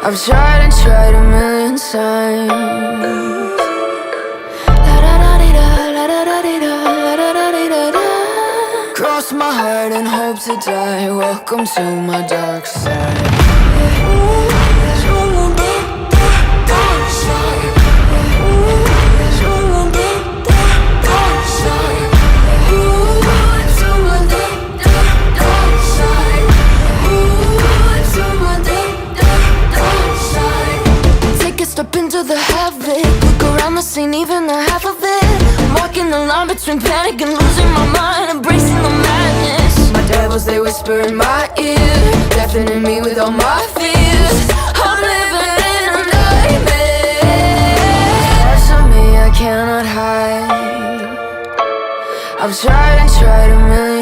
I've tried and tried a million times. Cross my heart and hope to die. Welcome to my dark side. Step into the havoc, look around the scene, even the half of it. I'm walking the line between panic and losing my mind, embracing the madness. My devils, they whisper in my ear, deafening me with all my fears. I'm living in a nightmare. Parts of me I cannot hide. I've tried and tried a million